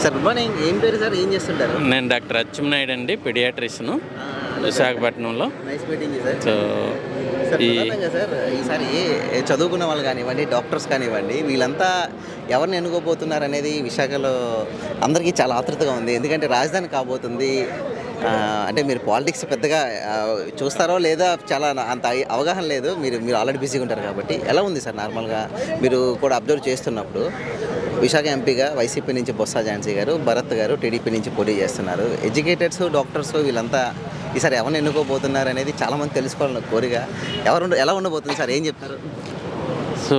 Sir good morning. ఏం పేరు sir, ఏం చేస్తుంటారు? నేను డాక్టర్ అచ్చెన్నాయుడు అండి, పెడియాట్రిషను విశాఖపట్నంలో. Nice meeting sir. So sir ప్రధానంగా సార్ ఈసారి చదువుకున్న వాళ్ళు కానివ్వండి, డాక్టర్స్ కానివ్వండి, వీళ్ళంతా ఎవరిని ఎన్నుకోబోతున్నారు అనేది విశాఖలో అందరికీ చాలా ఆతృతగా ఉంది. ఎందుకంటే రాజధాని కాబోతుంది. అంటే మీరు పాలిటిక్స్ పెద్దగా చూస్తారో లేదా చాలా అంత అవగాహన లేదు. మీరు ఆల్రెడీ బిజీగా ఉంటారు కాబట్టి ఎలా ఉంది సార్ నార్మల్గా మీరు కూడా అబ్జర్వ్ చేస్తున్నప్పుడు? విశాఖ ఎంపీగా వైసీపీ నుంచి బొత్స ఝాన్సీ గారు, భరత్ గారు టీడీపీ నుంచి పోటీ చేస్తున్నారు. ఎడ్యుకేటెడ్స్, డాక్టర్స్ వీళ్ళంతా ఈసారి ఎవరిని ఎన్నుకోబోతున్నారు అనేది చాలామంది తెలుసుకోవాలని కోరిక. ఎలా ఉండబోతుంది సార్, ఏం చెప్తారు? సో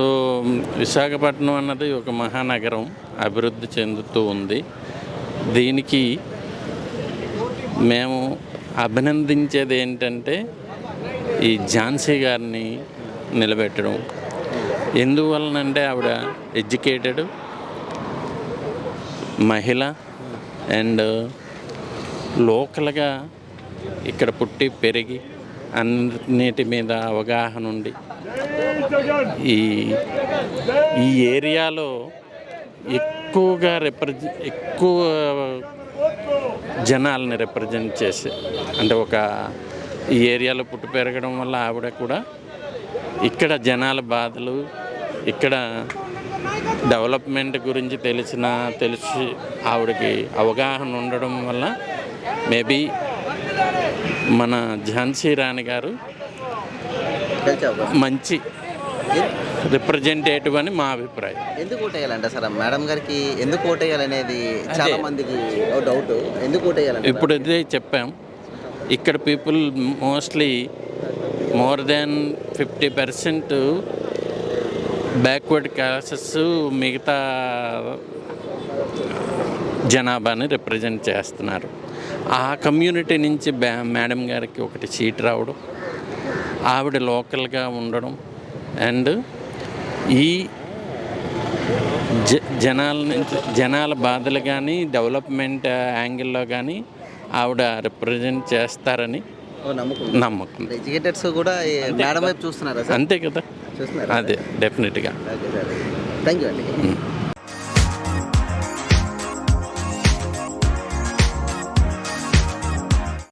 విశాఖపట్నం అన్నది ఒక మహానగరం, అభివృద్ధి చెందుతూ ఉంది. దీనికి మేము అభినందించేది ఏంటంటే ఈ ఝాన్సీ గారిని నిలబెట్టడం. ఎందువలనంటే ఆవిడ ఎడ్యుకేటెడ్ మహిళ అండ్ లోకల్గా ఇక్కడ పుట్టి పెరిగి అన్నిటి మీద అవగాహన ఉండి ఈ ఏరియాలో ఎక్కువ జనాలని రిప్రజెంట్ చేసి, అంటే ఈ ఏరియాలో పుట్టి పెరగడం వల్ల ఆవిడ కూడా ఇక్కడ జనాల బాధలు, ఇక్కడ డెవలప్మెంట్ గురించి తెలిసి ఆవిడకి అవగాహన ఉండడం వల్ల మేబీ మన ఝాన్సీ రాణి గారు మంచి రిప్రజెంటేటివ్ అని మా అభిప్రాయం. ఎందుకు ఓటేయాలంటే సార్ మేడం గారికి ఎందుకు ఓటేయాలనేది చాలా మందికి డౌట్. ఎందుకు ఓటేయాలంటే ఇప్పుడు ఇదే చెప్పాం, ఇక్కడ people mostly more than 50% backward classes మిగతా జనాభాని రిప్రజెంట్ చేస్తున్నారు. ఆ కమ్యూనిటీ నుంచి మేడం గారికి ఒకటి సీట్ రావడం, ఆవిడ లోకల్గా ఉండడం అండ్ ఈ జనాల బాధలు కానీ డెవలప్మెంట్ యాంగిల్లో కానీ ఆవిడ రిప్రజెంట్ చేస్తారని నమ్మకం. ఎడ్యుకేటెడ్స్ కూడా మేడం వైపు చూస్తున్నారా? అంతే కదా, చూస్తున్నారు. అదే డెఫినెట్గా. థ్యాంక్ యూ అండి.